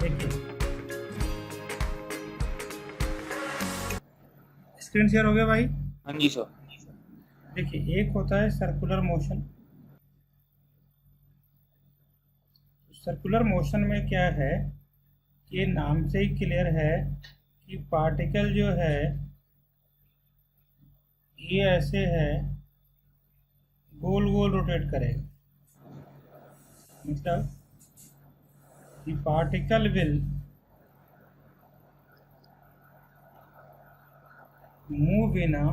देखिए screen share हो गया भाई। हाँ जी सर। देखिए एक होता है सर्कुलर मोशन। सर्कुलर मोशन में क्या है, ये नाम से ही क्लियर है कि पार्टिकल जो है ये ऐसे है, गोल गोल रोटेट करेगा। मतलब the particle will move in a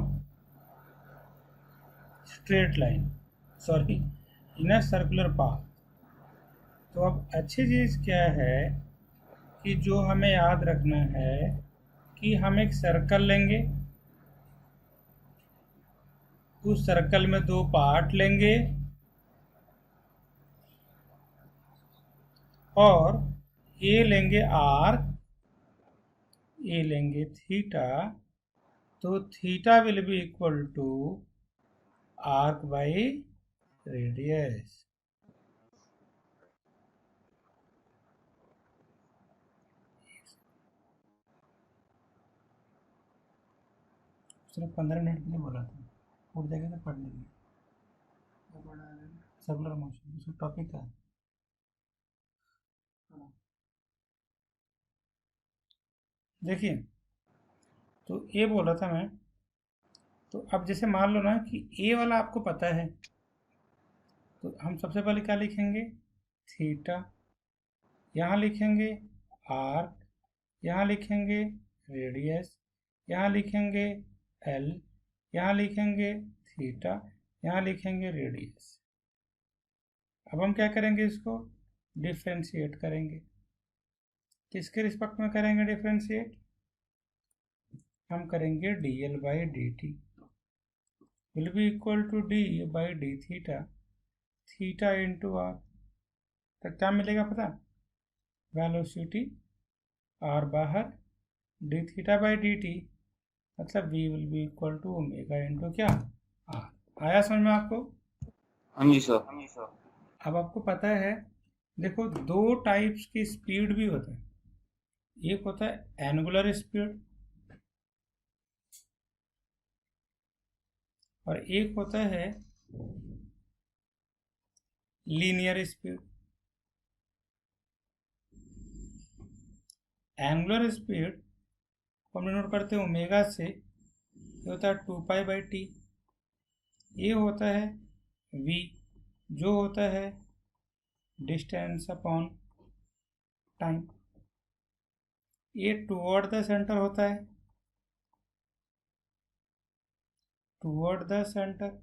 straight line, sorry, in a circular path। तो अब अच्छी चीज़ क्या है कि जो हमें याद रखना है कि हम एक सर्कल लेंगे, उस सर्कल में दो पार्ट लेंगे और ए लेंगे आर्क, ए लेंगे थीटा। तो theta will be equal to arc by radius. सिर्फ 15 मिनट के लिए बोला था, उठ जाएगा तो पढ़ लेंगे। सर्कुलर मोशन उसका टॉपिक था। देखिए तो ये बोल रहा था मैं, तो अब जैसे मान लो ना कि ए वाला आपको पता है, तो हम सबसे पहले क्या लिखेंगे, थीटा, यहाँ लिखेंगे आर्क, यहाँ लिखेंगे रेडियस, यहाँ लिखेंगे एल, यहाँ लिखेंगे थीटा, यहाँ लिखेंगे रेडियस। अब हम क्या करेंगे, इसको डिफ्रेंशिएट करेंगे। किसके रिस्पेक्ट में करेंगे डिफ्रेंशिएट, हम करेंगे d l by D t will be equal to d by d theta, theta into r. तो क्या मिलेगा पता, वेलोसिटी आर बाहर, d theta by D t, मतलब v will be equal to omega into क्या r. आया समझ में आपको। हाँ जी सर। अब आपको पता है, देखो दो टाइप्स की स्पीड भी होते हैं, एक होता है एंगुलर स्पीड और एक होता है लीनियर स्पीड। एंगुलर स्पीड को हम डिनोट करते हैं ओमेगा से, ये होता है 2 पाई बाई टी। ये होता है v, जो होता है डिस्टेंस अपॉन टाइम। ये टुवर्ड द सेंटर होता है, टुवर्ड द सेंटर।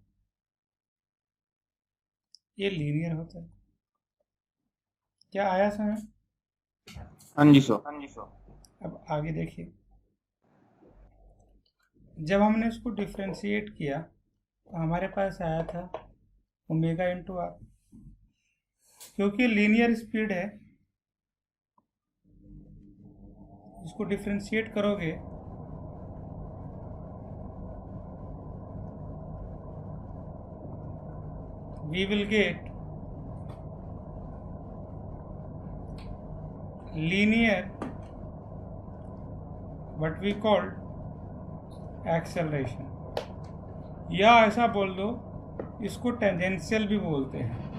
ये लीनियर होता है। क्या आया समझ। हाँ जी सर। अब आगे देखिए, जब हमने इसको डिफ्रेंशिएट किया तो हमारे पास आया था ओमेगा इंटू आर। क्योंकि लीनियर स्पीड है, इसको डिफ्रेंशिएट करोगे we will get linear what we call acceleration, या ऐसा बोल दो इसको टेंजेंशियल भी बोलते हैं।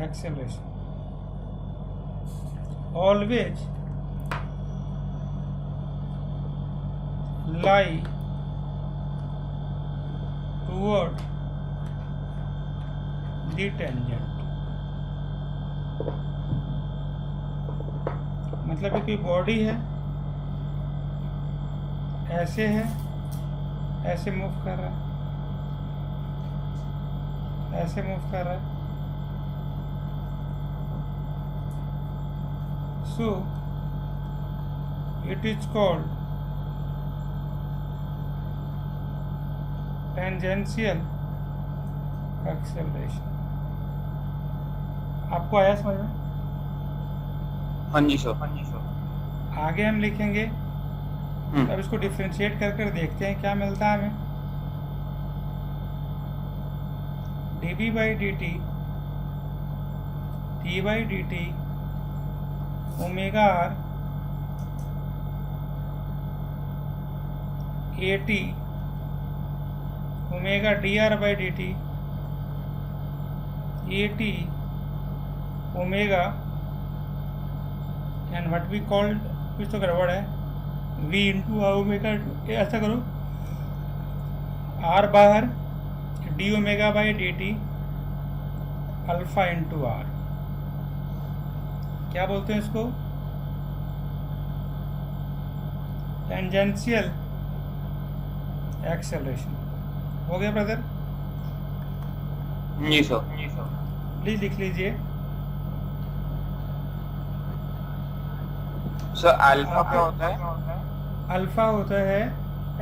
acceleration always lie toward the tangent। मतलब ये कोई बॉडी है, ऐसे है, ऐसे मूव कर रहा है, ऐसे मूव कर रहा है। So it is called tangential acceleration. आपको आया समझ में। हाँ जी सर। आगे हम लिखेंगे, अब इसको डिफ्रेंशिएट कर कर देखते हैं क्या मिलता है हमें। D B by D T D by D T omega R A T omega D R by D T A T omega and what we called, कुछ तो गड़बड़ है, v इंटू ओमेगा, ऐसा करो r बाहर D omega by D T alpha into R, क्या बोलते हैं इसको, टेंजेंशियल एक्सेलरेशन। हो गया ब्रदर? Ji sir. प्लीज लिख लीजिए। सर अल्फा क्या होता है? अल्फा होता है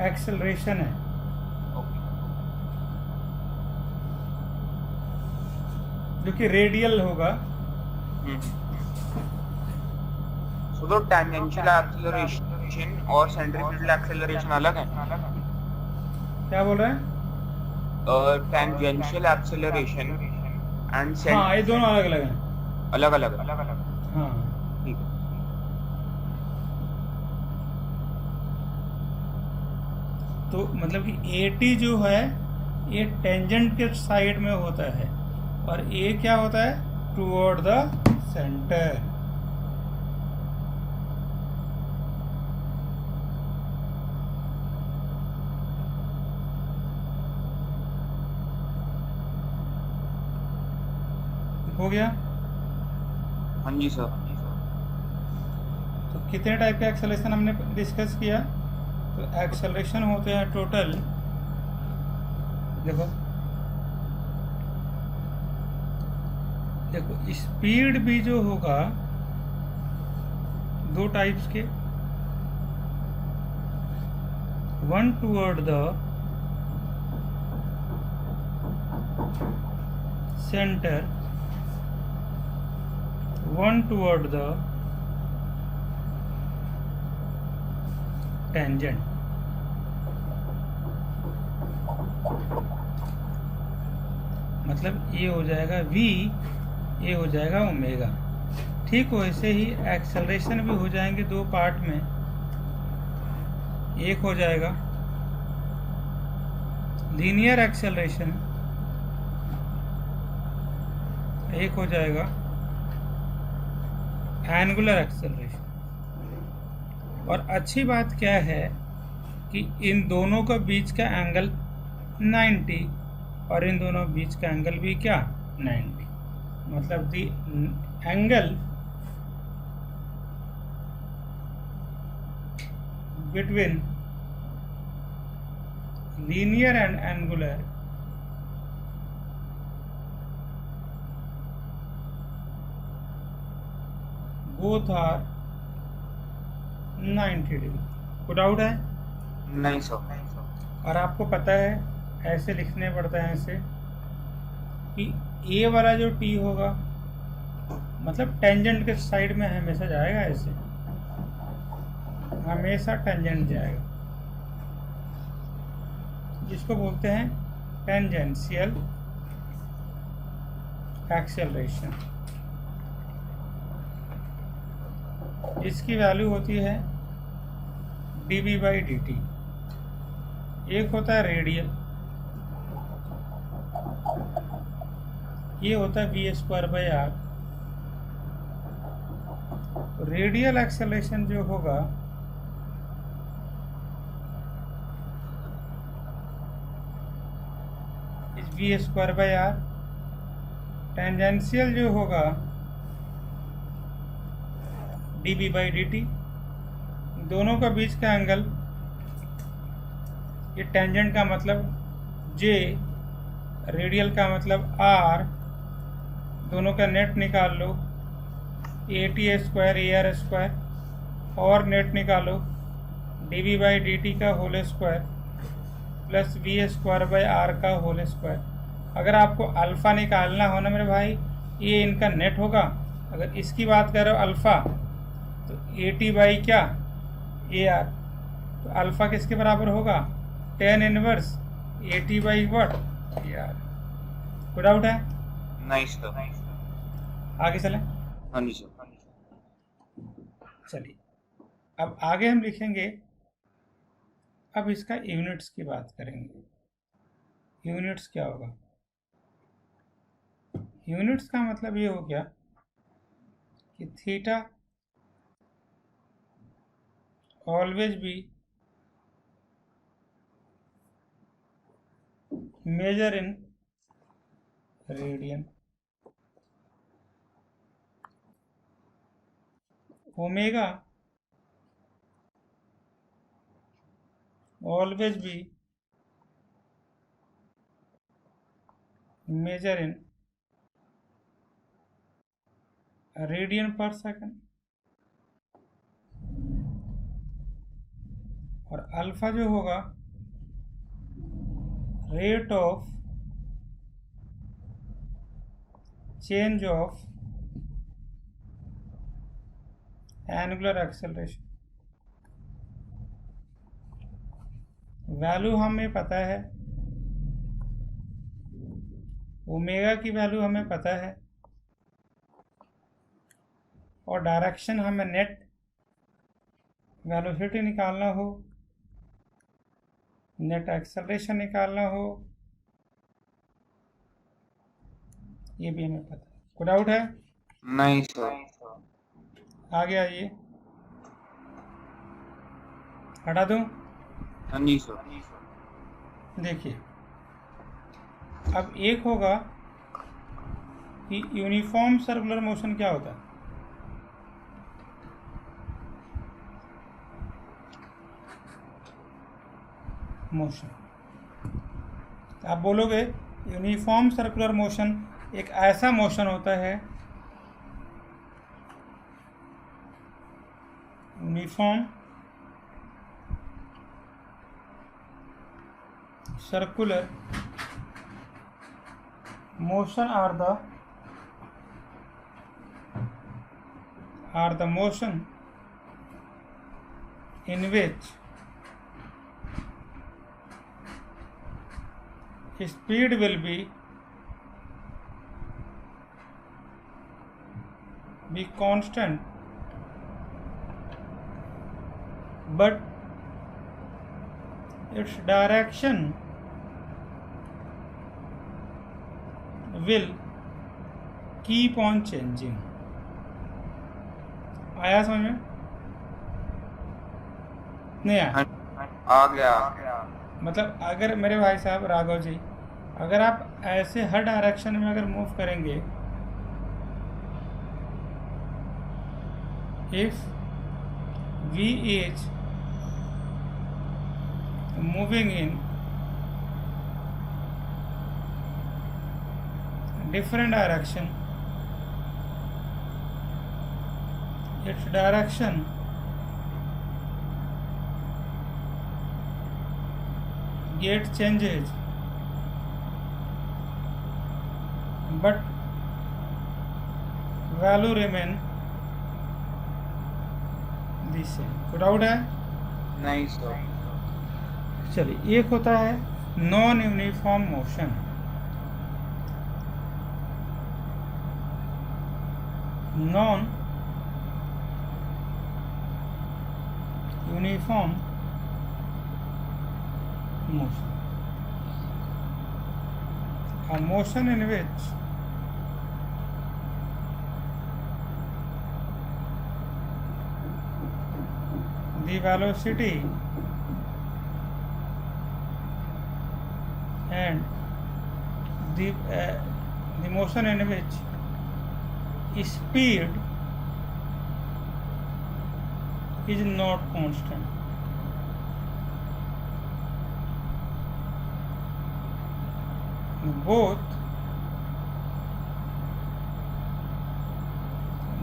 एक्सेलरेशन है। जो कि रेडियल होगा। सो तो टेंजेंशियल एक्सेलरेशन और सेंट्रीफ्यूगल एक्सेलरेशन अलग है? क्या बोल रहे हैं? टेंजेंशियल एक्सेलरेशन एंड हाँ, ये दोनों अलग अलग हैं। अलग अलग हाँ ठीक है। तो मतलब कि ए टी जो है ये टेंजेंट के साइड में होता है और ए क्या होता है, टुवर्ड द सेंटर। हो गया? हाँ जी सर। तो कितने टाइप के एक्सेलरेशन हमने डिस्कस किया? तो एक्सेलरेशन होते हैं टोटल, देखो देखो स्पीड भी जो होगा दो टाइप्स के, one toward the centre, one toward the tangent. मतलब ये हो जाएगा v, ये हो जाएगा ओमेगा। ठीक वैसे ही एक्सेलरेशन भी हो जाएंगे दो पार्ट में। एक हो जाएगा लीनियर एक्सेलरेशन, एक हो जाएगा एंगुलर एक्सेलरेशन। और अच्छी बात क्या है कि इन दोनों का बीच का एंगल 90 और इन दोनों बीच का एंगल भी क्या 90, मतलब the angle between linear and angular both are 90 degree. कोई डाउट है? नहीं सर। और आपको पता है ऐसे लिखने पड़ता है ऐसे कि ए वाला जो टी होगा मतलब टेंजेंट के साइड में हमेशा जाएगा, ऐसे हमेशा टेंजेंट जाएगा, जिसको बोलते हैं टेंजेंशियल एक्सेलरेशन। इसकी वैल्यू होती है dv बाई डी टी। एक होता है रेडियल, ये होता है V square by R. Radial acceleration जो होगा इस V square by R, tangential जो होगा dv बाई डी टी। दोनों का बीच का एंगल, ये टेंजेंट का मतलब j, रेडियल का मतलब r, दोनों का नेट निकाल लो, a t square a r square, और नेट निकालो dv बाई डी टी का whole square plus v square by r का होल स्क्वायर। अगर आपको अल्फ़ा निकालना हो ना मेरे भाई, ये इनका नेट होगा। अगर इसकी बात करो अल्फ़ा, तो ए टी बाई क्या ए आर, तो अल्फ़ा किसके बराबर होगा, tan inverse A T by what A R. कोई डाउट है? नहीं सर। आगे चलें। हाँ जी सर। चलिए, अब आगे हम लिखेंगे, अब इसका यूनिट्स की बात करेंगे। यूनिट्स क्या होगा? यूनिट्स का मतलब ये हो गया कि theta always be measure in radian, ओमेगा always be measure in radian per second, और अल्फा जो होगा rate of change of angular acceleration. Value हमें पता है, ओमेगा की वैल्यू हमें पता है, और डायरेक्शन हमें नेट वेलोसिटी निकालना हो, नेट एक्सेलरेशन निकालना हो, ये भी हमें पता है। कोई डाउट है? नहीं सर। आगे आइए, हटा दूं? हाँ जी सर। देखिए, अब एक होगा कि यूनिफॉर्म सर्कुलर मोशन क्या होता है। मोशन, आप बोलोगे यूनिफॉर्म सर्कुलर मोशन एक ऐसा मोशन होता है, uniform circular motion are the motion in which speed will be constant, but its direction will keep on changing। आया समझ में? नहीं आया? आ गया। मतलब अगर मेरे भाई साहब राघव जी, अगर आप ऐसे हर डायरेक्शन में अगर मूव करेंगे, if v is moving in different direction, its direction gate changes, but value remain the same। कोई डाउट है? नहीं सर। चलिए, एक होता है non uniform motion. Non uniform motion, a motion in which the velocity and the motion in which speed is not constant। both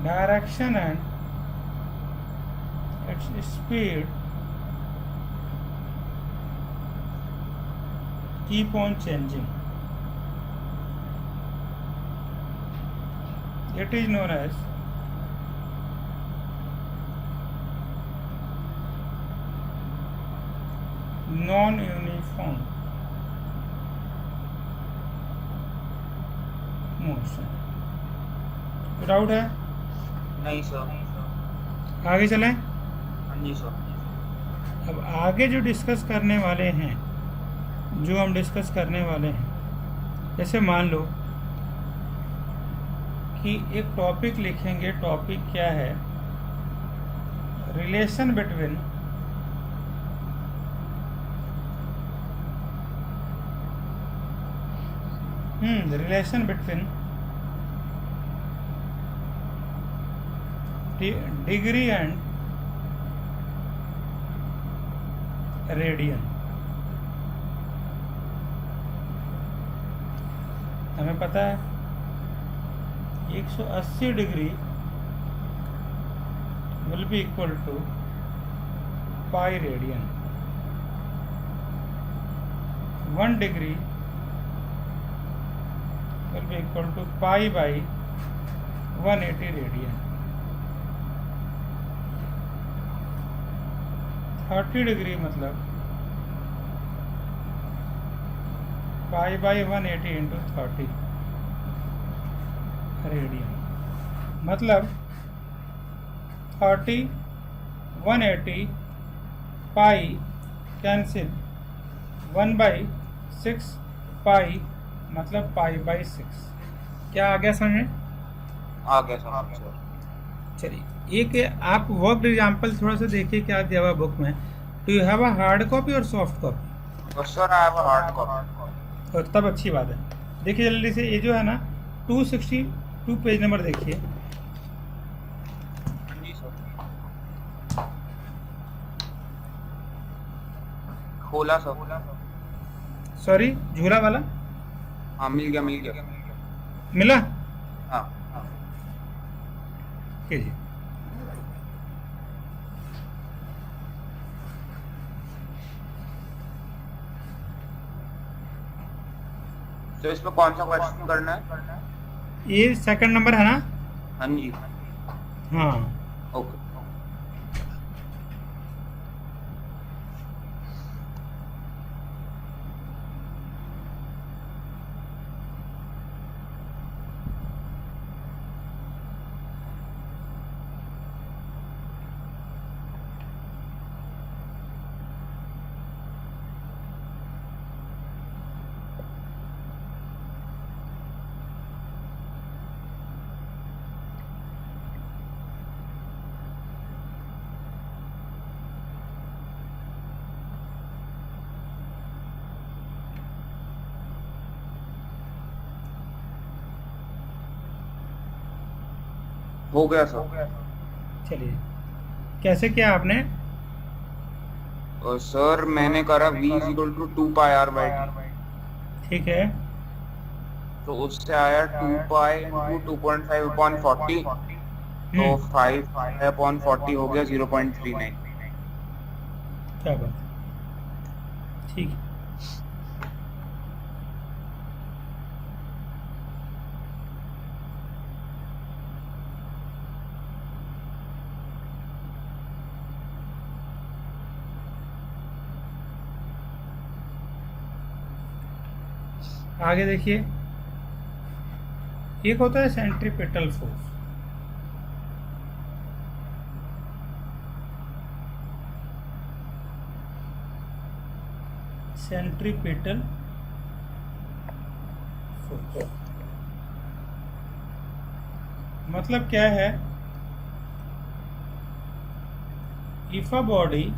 direction and its speed keep on changing। It is known as non-uniform motion। Doubt है? नहीं sir. आगे चलें। हाँ जी sir. अब आगे जो discuss करने वाले हैं, जो हम डिस्कस करने वाले हैं, जैसे मान लो कि एक टॉपिक लिखेंगे। टॉपिक क्या है? Relation between relation between degree and radian. हमें पता है 180 degree will be equal to pi radian. 1 degree will be equal to pi by 180 radian. 30 degree मतलब पाई बाई 180 इंटू 30 रेडियन। मतलब 30 180 पाई कैंसिल 1/6 पाई मतलब pi by 6। क्या आ गया समझ में? आ गया सर। चलिए एक आप वर्क एग्जाम्पल थोड़ा सा देखिए क्या दिया हुआ बुक में। Do you have a hard copy और सॉफ्ट कॉपी? और sir I have a hard copy. और तब अच्छी बात है। देखिए जल्दी से, ये जो है ना 262 पेज नंबर देखिए। हाँ जी सर। खोला सर। सॉरी, झूला वाला हाँ मिल गया। मिला? हाँ। कीजिए। तो इसमें कौन सा क्वेश्चन करना है? ये सेकंड नंबर है ना? हाँ जी। हाँ। ओके। हो गया सर। चलिए, कैसे किया आपने? और सर मैंने करा v is equal to 2 pi r by T. ठीक है। तो उससे आया 2 पाई इंटू 2.5 अपॉन 40। तो 5 अपॉन 40 हो गया 0.39। क्या बात है, ठीक है। आगे देखिए, एक होता है सेंट्रीपिटल फोर्स। सेंट्रीपिटल फोर्स मतलब क्या है? If a body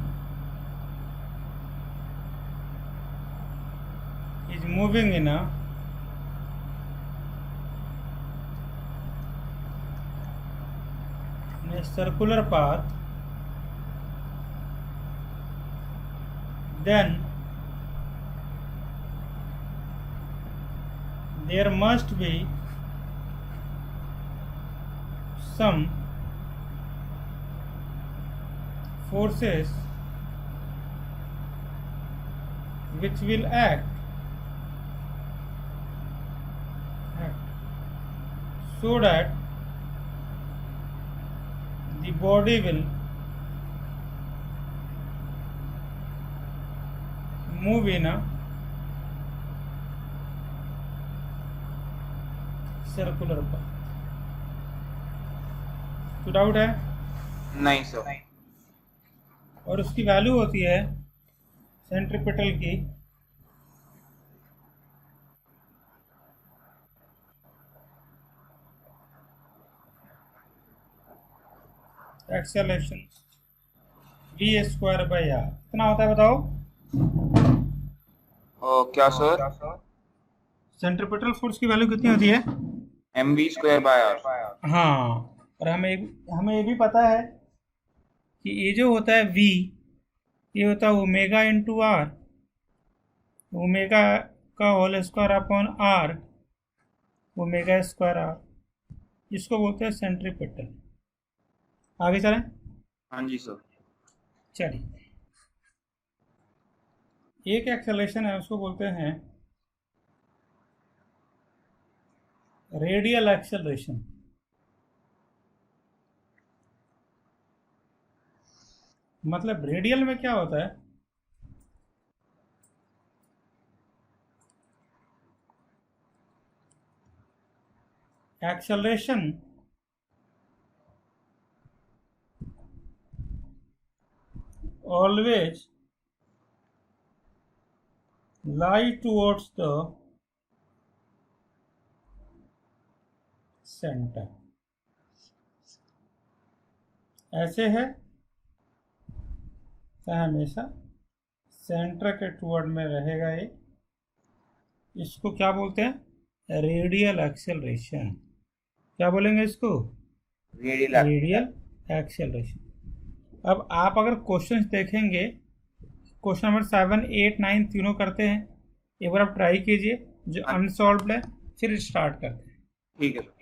is moving in a circular path, then there must be some forces which will act so that the body will move in a circular path. तो doubt है? नहीं sir. और उसकी value होती है centripetal की acceleration V square by R कितना होता है बताओ? क्या सर? सेंट्रीपिटल फोर्स की वैल्यू कितनी होती है? mv² / r। हाँ, और हमें ये भी पता है कि ये जो होता है v, ये होता है ओमेगा इंटू आर, ओमेगा का whole square upon R, omega square R, इसको बोलते हैं सेंट्रीपिटल। आगे चलें। हाँ जी सर। चलिए, एक एक्सेलरेशन है उसको बोलते हैं रेडियल एक्सेलरेशन। मतलब रेडियल में क्या होता है? Acceleration always lie towards the center। ऐसे है तो हमेशा सेंटर के टुवर्ड में रहेगा ये। इसको क्या बोलते हैं? Radial acceleration. क्या बोलेंगे इसको? रेडियल। Radial acceleration. अब आप अगर क्वेश्चंस देखेंगे, क्वेश्चन नंबर 7, 8, 9 तीनों करते हैं, एक बार आप ट्राई कीजिए, जो हाँ, अनसॉल्व है फिर स्टार्ट करते हैं। ठीक है सर।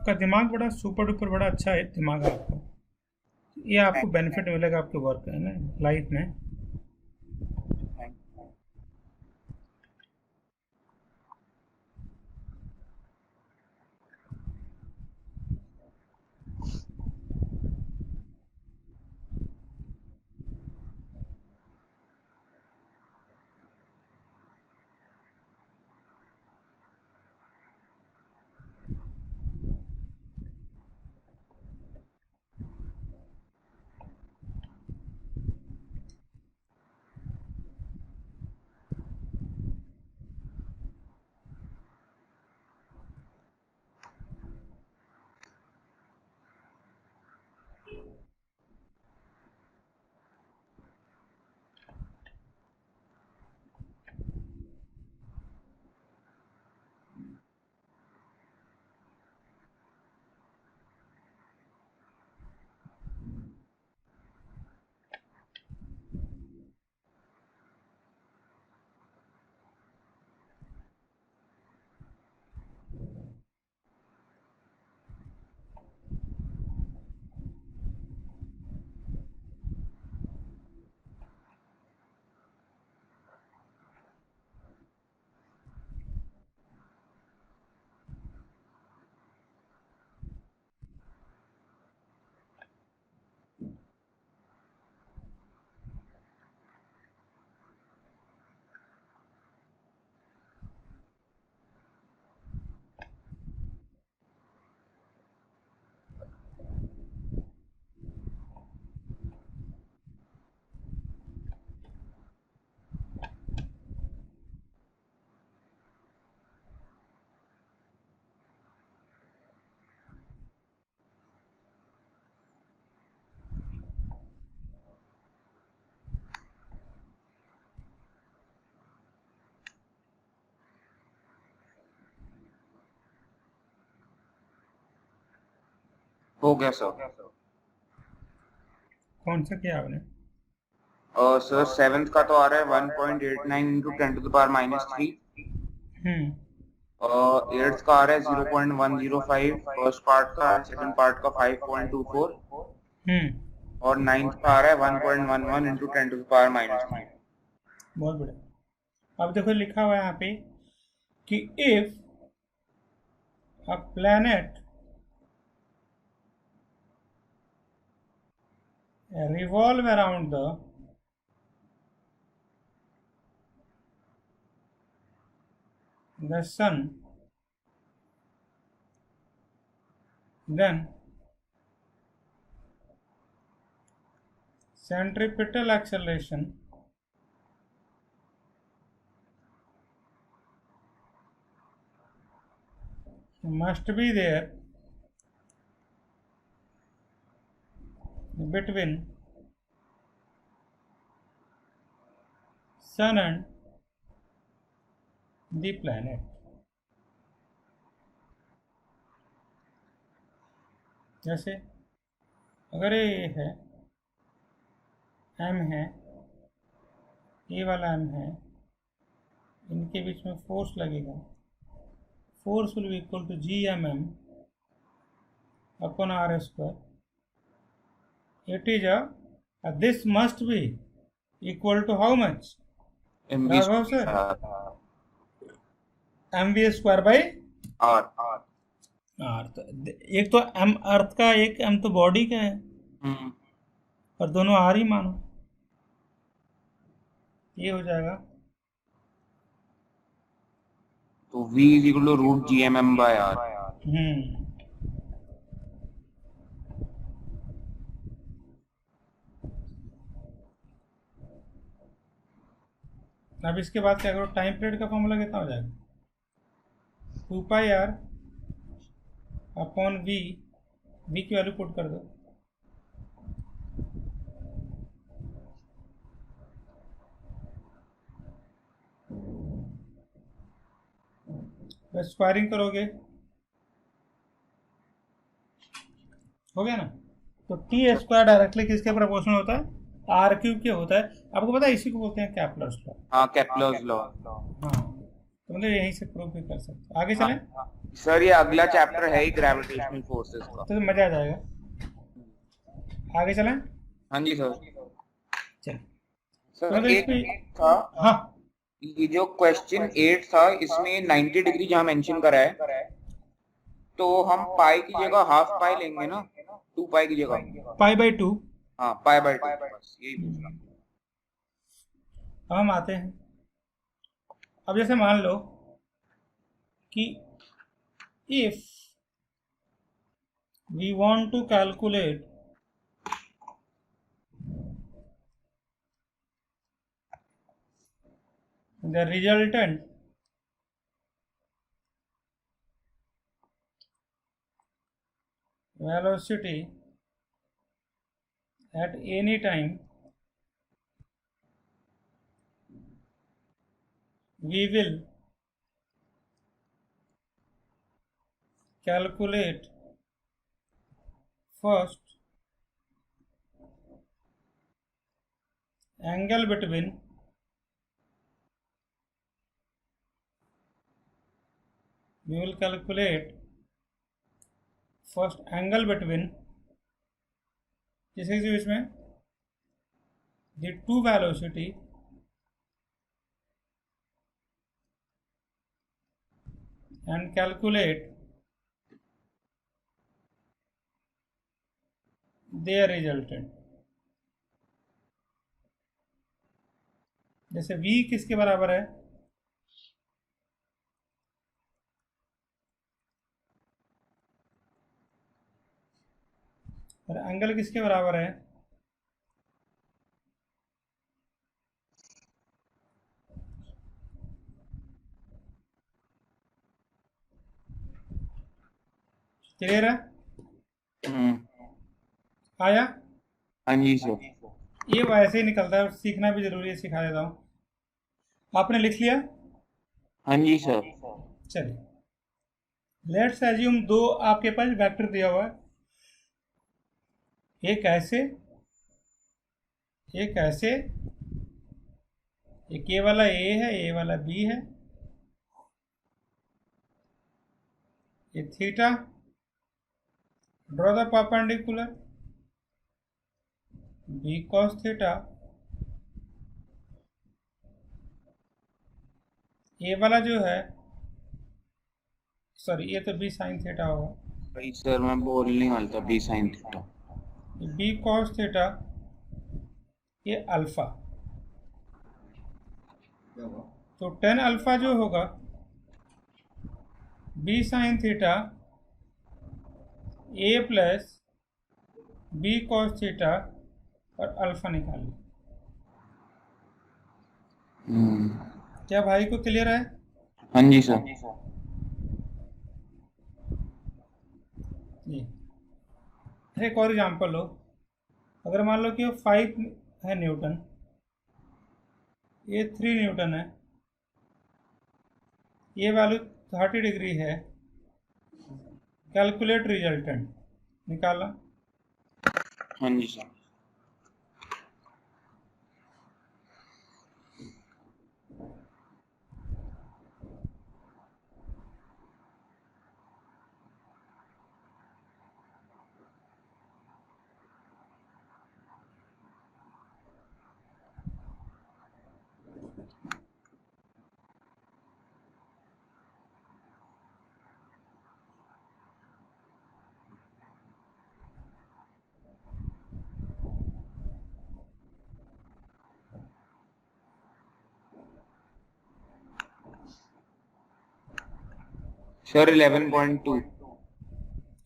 आपका दिमाग बड़ा सुपर डुपर बड़ा अच्छा है दिमाग आपका। ये आपको बेनिफिट मिलेगा आपके वर्क है ना, लाइफ में। हो गया सर। कौन सा किया आपने? सर 7th का तो आ रहा है 1.89 इंटू 10⁻³ हम्म 8th का आ रहा है 0.105 फर्स्ट पार्ट का, सेकंड पार्ट का 5.24 हम्म और 9th का आ रहा है 1.11 इंटू 10⁻³ बहुत बढ़िया। अब देखो लिखा हुआ है यहाँ पे कि if a planet revolve around the sun, then centripetal acceleration must be there between sun and the planet। जैसे अगर ये है m है, ये वाला m है, इनके बीच में फोर्स लगेगा, force will be equal to Gmm upon r²। it is this must be equal to how much? MV Raghav sir, square mv² by r. अर्थ। एक तो m अर्थ का, एक m तो बॉडी का है, और दोनों आर ही मानो, ये हो जाएगा। तो V is equal to root GMM by R. अब इसके बाद क्या करो, टाइम पीरियड का फॉर्मूला कितना हो जाएगा? 2πr अपॉन v, v की वैल्यू पुट कर दो, स्क्वायरिंग करोगे हो गया ना। तो टी स्क्वायर डायरेक्टली किसके प्रोपोर्शनल होता है? r³ के होता है। आपको पता है इसी को बोलते हैं केप्लर्स लॉ। हाँ, केप्लर्स लॉ। हाँ, तो मतलब यहीं से प्रूव भी कर सकते हैं। आगे चलें? सर ये अगला चैप्टर है ही ग्रेविटेशनल फोर्सेस का, तो मजा आ जाएगा। आगे चलें? हाँ जी सर। चल सर तो एक था, हाँ, ये जो क्वेश्चन 8 था इसमें 90 डिग्री जहाँ मेंशन करा है, तो हम पाई की जगह हाफ पाई लेंगे ना, 2 पाई की जगह π/2। हाँ, पाई/2, बस यही पूछना। अब हम आते हैं, अब जैसे मान लो कि if we want to calculate the resultant velocity at any time, we will calculate first angle between किसी के बीच में the two velocity and calculate their resultant। जैसे v किसके बराबर है? और एंगल किसके बराबर है? क्लियर है? आया? हाँ जी सर। ये वैसे ही निकलता है, सीखना भी जरूरी है, सिखा देता हूँ। आपने लिख लिया? हाँ जी सर। चलिए, लेट्स एज्यूम दो आपके पास वेक्टर दिया हुआ है, एक ऐसे, एक ऐसे, एक ए वाला ए है, ए वाला बी है, ये theta, draw the perpendicular, b cos theta, a वाला जो है, सॉरी ये तो बी साइन थीटा होगा, भाई सर मैं बोलने वाला था B sine theta. B cos theta, ये अल्फा, तो टेन अल्फा जो होगा B sine theta A plus B cos theta और अल्फा निकाल लो। क्या भाई को क्लियर है? हाँ जी सर। जी, एक और एग्जांपल लो। अगर मान लो कि वो 5 है न्यूटन, ये 3 न्यूटन है, ये वैल्यू 30 डिग्री है, कैलकुलेट रिजल्टेंट, निकाला। हाँ जी सर। सर 11.2।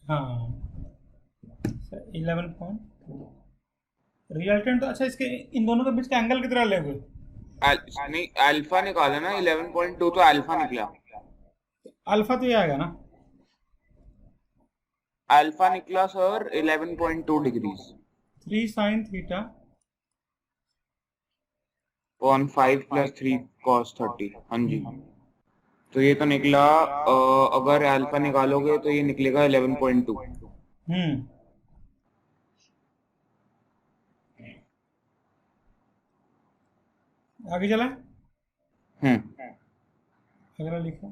हाँ सर 11 रिजल्टेंट तो अच्छा, इसके इन दोनों के बीच का एंगल कितना लेंगे? नहीं अल्फा निकाला ना, 11.2 तो अल्फा निकला। अल्फा तो ये आएगा ना, अल्फा निकला sir 11.2 degrees 3 sine theta on 5 + 3 cos 30। हाँ जी, तो ये तो निकला। अगर अल्फा निकालोगे तो ये निकलेगा 11.2। आगे चला, हम्म। अगला लिखो।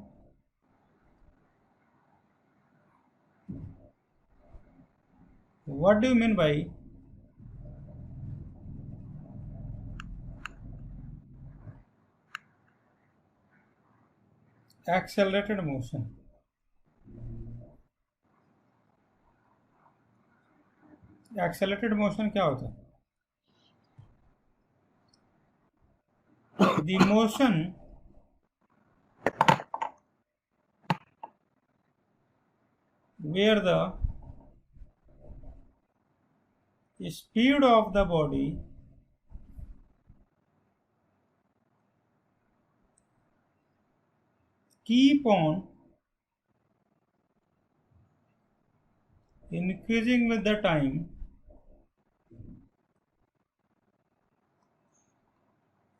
What do you mean by accelerated motion? Accelerated motion क्या होता है? The motion where the speed of the body keep on increasing with the time,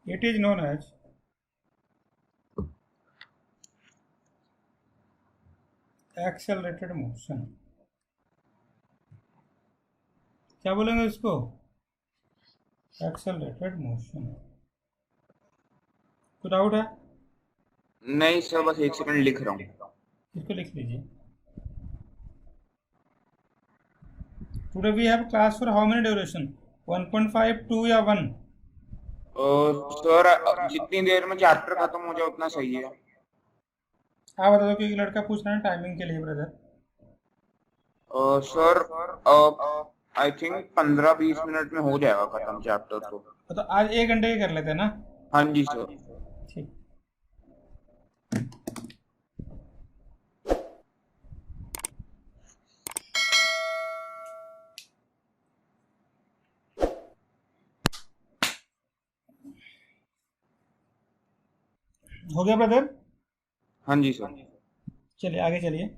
it is known as accelerated motion. क्या बोलेंगे इसको? Accelerated motion. तो doubt है? नहीं sir, बस 1 सेकंड लिख रहा हूँ। इसको लिख लीजिए। Today we have class for how many duration? 1.5, 2 या 1? सर जितनी देर में चैप्टर खत्म हो जाए उतना सही है। आप बता दो कि एक लड़का पूछ रहा है टाइमिंग के लिए brother. Sir I think 15-20 minute में हो जाएगा खत्म चैप्टर तो तो आज 1 घंटे ही कर लेते हैं ना? हाँ जी सर। ठीक। हो गया ब्रदर? हाँ जी सर। चलिए आगे चलिए।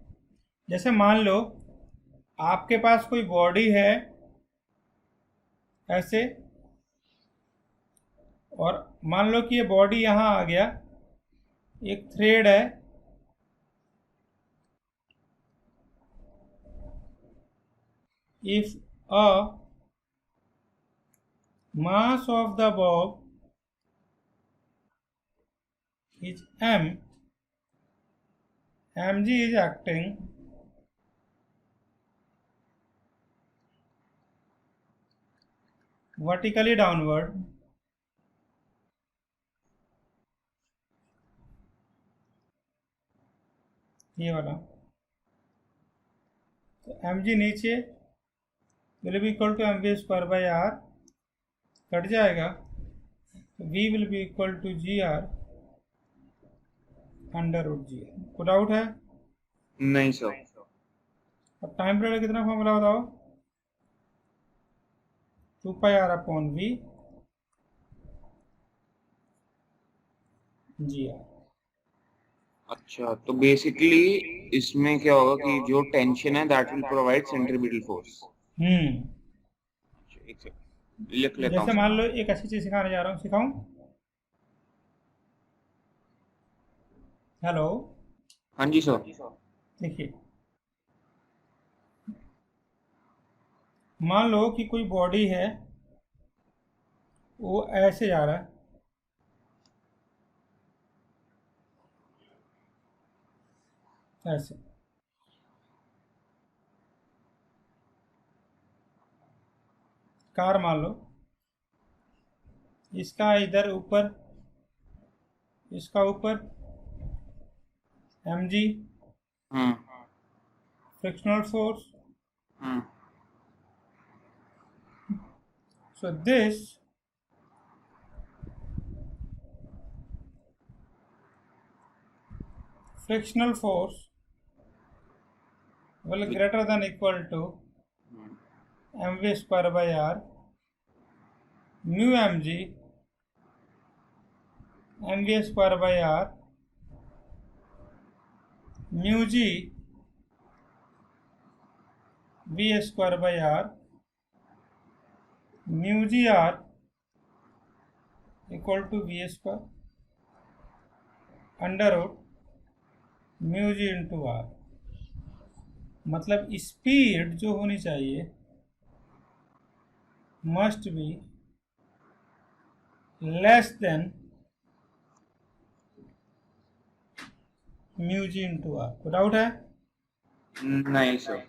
जैसे मान लो आपके पास कोई बॉडी है ऐसे, और मान लो कि ये बॉडी यहाँ आ गया, एक थ्रेड है, if a mass of the bob is m, mg is acting vertically downward ये वाला, तो mg नीचे will be equal to mv square by R, cut जाएगा तो v will be equal to G R under root G R. कोई doubt है? नहीं sir. अब टाइम पीरियड कितना फॉर्मूला बताओ? 2πr/v ji are. अच्छा, तो बेसिकली इसमें क्या होगा कि जो टेंशन है that will provide centripetal force. एक सेकंड लिख लेता हूँ। जैसे मान लो एक अच्छी चीज सिखाने जा रहा हूँ, सिखाऊं? हेलो, हाँ जी सर। देखिए, मान लो कि कोई बॉडी है, वो ऐसे जा रहा है, ऐसे, कार मान लो, इसका इधर ऊपर, इसका ऊपर mg frictional force, so this frictional force will greater than equal to mv square by r mu mg mv square by r mu g v square by r mu g r equal to v square under root mu G into R. मतलब speed जो होनी चाहिए must be less than mu G into R. कोई doubt है? नहीं sir.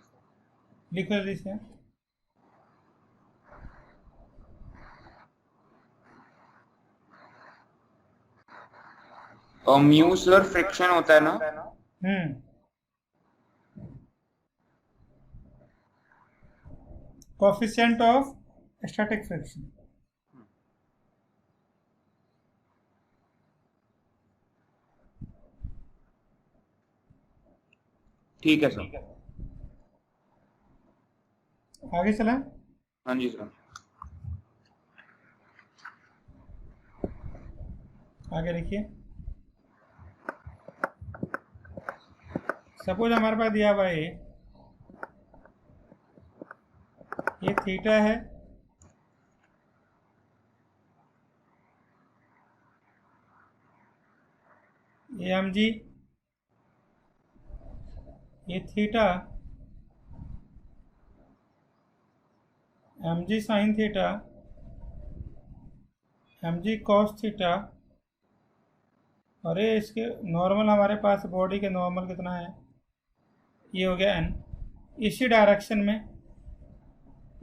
लिख लो इसे। और म्यू सर फ्रिक्शन होता है ना? Coefficient of static friction. ठीक है सर। आगे चला। हाँ जी सर। आगे देखिए, सपोज हमारे पास दिया हुआ है ये थीटा है, ये mg, ये theta mg sine theta, mg cos theta, और ये इसके नॉर्मल, हमारे पास बॉडी के नॉर्मल कितना है, ये हो गया n। इसी डायरेक्शन में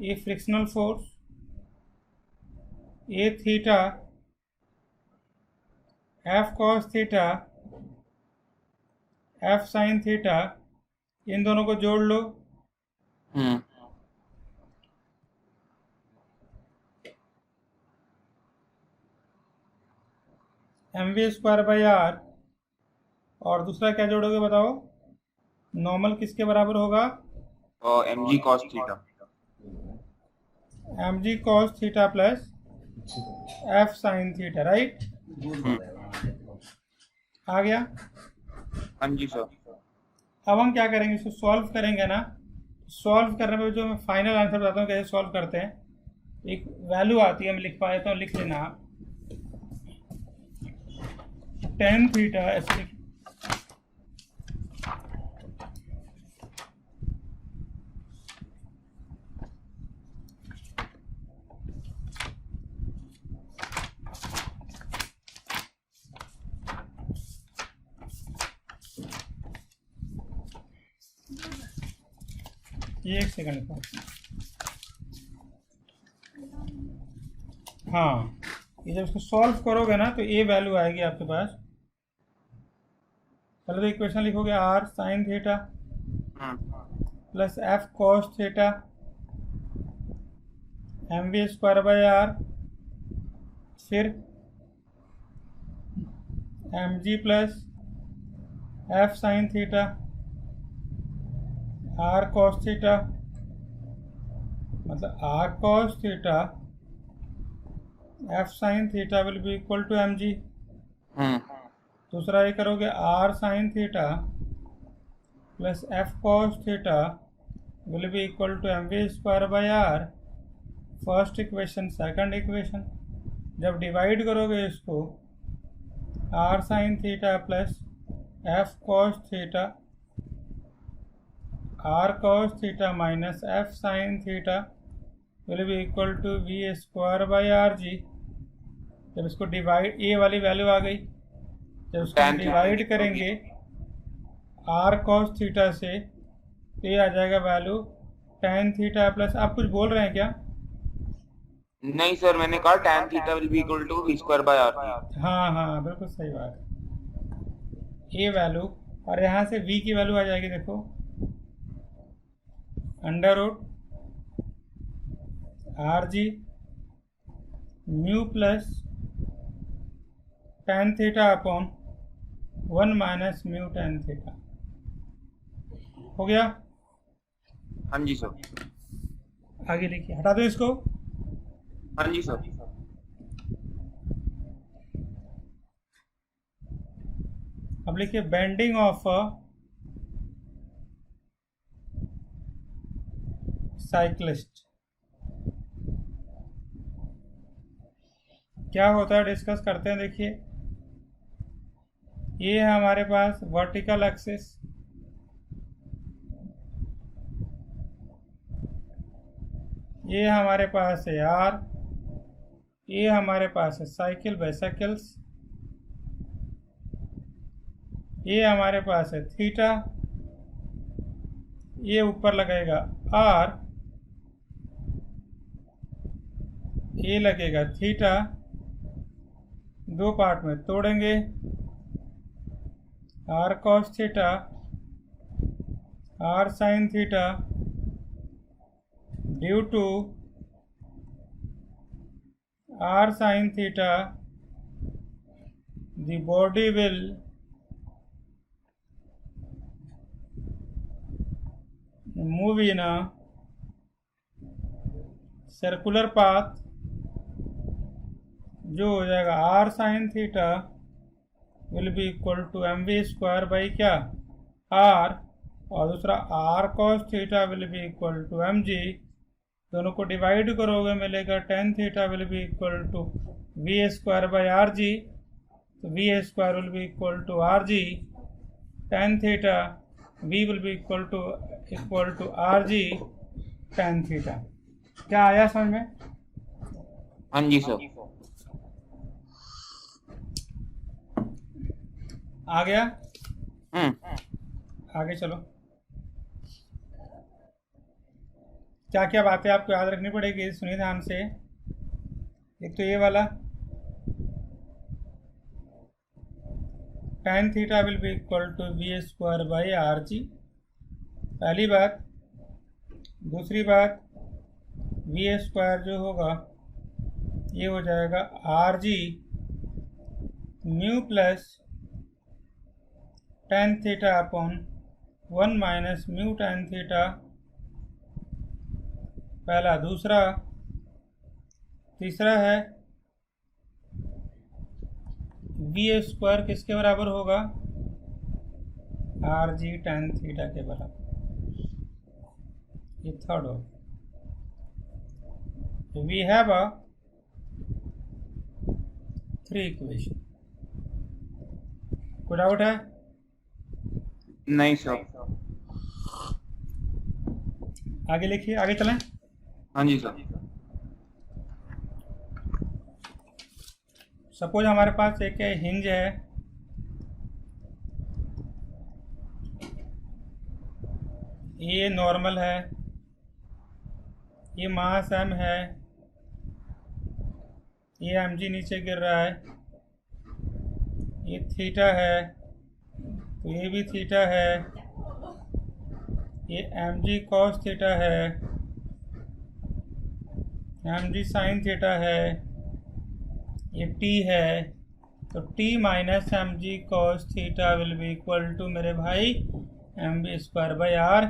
ये फ्रिक्शनल फोर्स, ये theta f cos theta f sine theta, इन दोनों को जोड़ लो, mv स्क्वायर बाई आर, और दूसरा क्या जोड़ोगे बताओ? नॉर्मल किसके बराबर होगा? mg cos theta. mg cos theta plus f sine theta, right? आ गया? हाँ जी सर। अब हम क्या करेंगे, इसको सॉल्व करेंगे ना। सॉल्व करने में जो मैं फाइनल आंसर बताता हूँ कैसे सॉल्व करते हैं, एक वैल्यू आती है, मैं लिख पाया तो लिख लेना, tan थीटा, ऐसे ये एक सेकंड का। हाँ, ये जब इसको सॉल्व करोगे ना तो ये वैल्यू आएगी आपके पास। पहले तो इक्वेशन लिखोगे r sine theta plus f cos theta m v square by r, फिर m g plus f sine theta are cos theta, मतलब r cos theta f sine theta will be equal to m g. दूसरा ये करोगे r sine theta plus f cos theta will be equal to m v square by r, first equation. Second equation जब divide करोगे इसको r sine theta plus f cos theta are cos theta minus F sine theta will be equal to we square by are G. जब इसको divide, ये वाली value आ गई, जब इसको डिवाइड करेंगे आर कॉस थीटा से तो ये आ जाएगा वैल्यू tan थीटा प्लस। आप कुछ बोल रहे हैं क्या? नहीं सर, मैंने कहा tan theta will be equal to we square by R. हाँ हाँ, बिल्कुल सही बात है। ये वैल्यू और यहाँ से v की वैल्यू आ जाएगी, देखो under root R G mu plus tan theta upon 1 minus mu tan theta. हो गया? हाँ जी सर। आगे लिखिए, हटा दो इसको। हाँ जी सर। अब लिखिए बेंडिंग ऑफ साइक्लिस्ट क्या होता है, डिस्कस करते हैं। देखिए ये है हमारे पास वर्टिकल एक्सिस, ये हमारे पास है आर, ये हमारे पास है साइकिल बाइसाइकिल्स, ये हमारे पास है थीटा, ये ऊपर लगेगा आर, ये लगेगा थीटा। दो पार्ट में तोड़ेंगे, R cos theta R sine theta due to R sine theta the body will move in a circular path, जो हो जाएगा r sine theta will be equal to m v square by क्या r, और दूसरा r cos theta will be equal to m g. दोनों को divide करोगे मिलेगा tan theta will be equal to we square by are g, तो v square will be equal to r g, tan theta v will be equal to r g tan theta. क्या आया समझ में? हाँ जी sir. आ गया? आगे चलो। क्या क्या बातें आपको याद रखनी पड़ेगी, सुनिए ध्यान से। एक तो ये वाला tan theta will be equal to we square by are G, पहली बात। दूसरी बात, वी स्क्वायर जो होगा ये हो जाएगा are G mu plus tan theta upon 1 minus mu tan theta, पहला। दूसरा, तीसरा है वी स्क्वायर किसके बराबर होगा? आर जी tan थीटा के बराबर। ये थर्ड हो। We have a 3 equation. कोई डाउट है? नहीं सर। आगे लिखिए, आगे चलें। हाँ जी सर। सपोज हमारे पास एक हिंज है, ये नॉर्मल है, ये मास m है, ये mg नीचे गिर रहा है, ये थीटा है, तो ये भी थीटा है, ये mg cos थीटा है, mg sin थीटा है, ये t है, तो t minus mg cos theta will be equal to मेरे भाई mv square by R.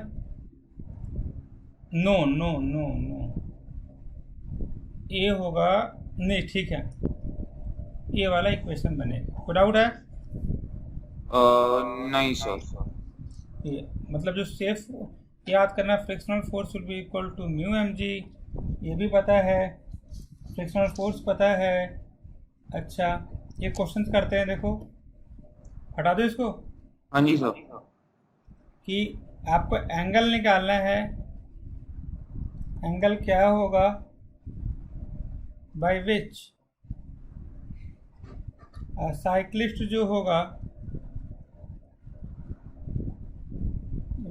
No no no no, ये होगा नहीं, ठीक है, ये वाला इक्वेशन बनेगा। कोई डाउट है? नहीं सर। ये मतलब जो सेफ याद करना, frictional force will be equal to mu M G, ये भी पता है, फ्रिक्शनल फोर्स पता है। अच्छा, ये क्वेश्चंस करते हैं, देखो हटा दो इसको। हाँ जी सर। कि आपको एंगल निकालना है, एंगल क्या होगा, बाय विच साइक्लिस्ट जो होगा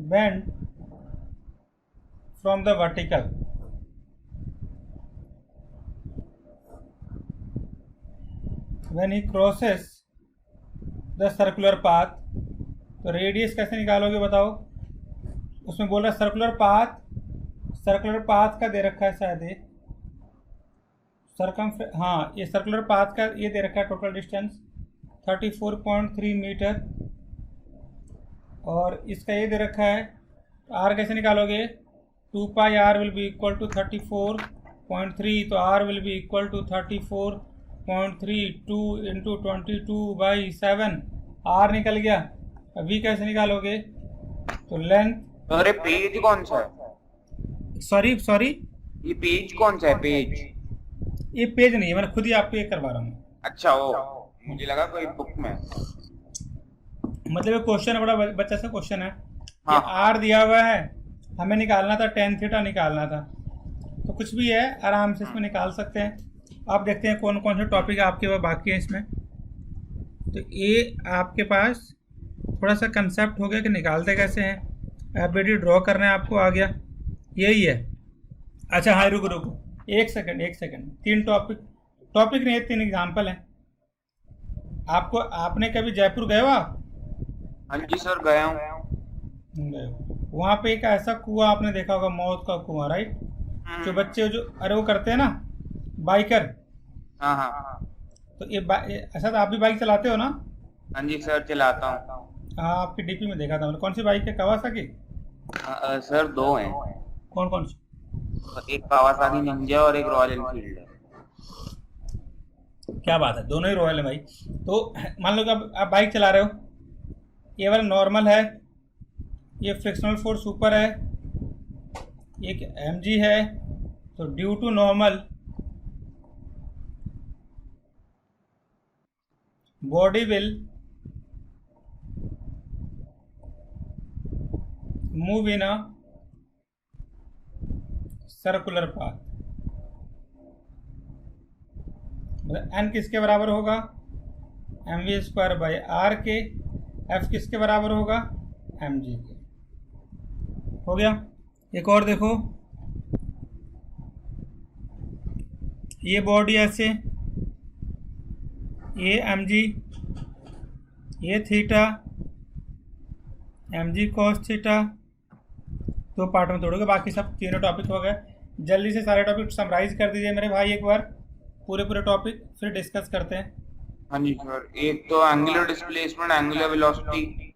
bend from the vertical, when he crosses the circular path. तो रेडियस कैसे निकालोगे बताओ? उसमें बोल रहा है सर्कुलर पाथ, सर्कुलर पाथ का दे रखा है शायद ये हाँ, ये सर्कुलर पाथ का ये दे रखा है, टोटल डिस्टेंस 34.3 मीटर, और इसका ये दे रखा है। आर कैसे निकालोगे? 2 pi r will be equal to 34.3, तो r will be equal to 34.3, 2 into 22/7, r निकल गया। वी कैसे निकालोगे? तो लेंथ, अरे पेज कौन सा है? सॉरी ये पेज कौन सा है? पेज? ये पेज नहीं है, मैंने खुद ही आपको ये करवा रहा हूँ। अच्छा, वो मुझे लगा कोई बुक में। मतलब ये क्वेश्चन बड़ा बच्चा सा क्वेश्चन है। हाँ। ये आर दिया हुआ है, हमें निकालना था टेन थीटा निकालना था, तो कुछ भी है आराम से इसमें निकाल सकते हैं। आप देखते हैं कौन कौन से टॉपिक आपके पास बाकी है इसमें। तो ये आपके पास थोड़ा सा कंसेप्ट हो गया कि निकालते कैसे हैं, एबिलिटी ड्रॉ करना है आपको, आ गया, यही है। अच्छा हाँ, रुको एक सेकंड, 3 टॉपिक नहीं, 3 एग्जाम्पल हैं। आपने कभी जयपुर गए हो आप? हाँ जी सर, गया हूँ। गए हो। वहाँ पे एक ऐसा कुआं आपने देखा होगा, मौत का कुआं, राइट? जो बच्चे जो अरे वो करते हैं ना, बाइकर। हाँ हाँ। तो ऐसा तो आप भी बाइक चलाते हो ना? हाँ जी सर, चलाता हूँ। हाँ, आपकी डीपी में देखा था मैंने। कौन सी बाइक है, कावासाकी? सर 2 हैं। कौन सी? एक कावासाकी निंजा और एक रॉयल एनफील्ड है। क्या बात है, दोनों ही रॉयल है भाई। तो मान लो कि आप बाइक चला रहे हो, ये वाला नॉर्मल है, ये फ्रिक्शनल फोर्स ऊपर है, एक mg है, तो due to normal body will move in a circular path. मतलब n किसके बराबर होगा? mv स्क्वायर बाई आर के। f किसके बराबर होगा? mg के। हो गया। एक और देखो, ये बॉडी ऐसे, ये mg, ये theta, mg cos theta, 2 part में तोड़ोगे, बाकी सब तीनों टॉपिक हो गए। जल्दी से सारे टॉपिक समराइज कर दीजिए मेरे भाई एक बार, पूरे टॉपिक फिर डिस्कस करते हैं। हाँ जी सर, एक तो एंगुलर डिस्प्लेसमेंट, एंगुलर वेलोसिटी,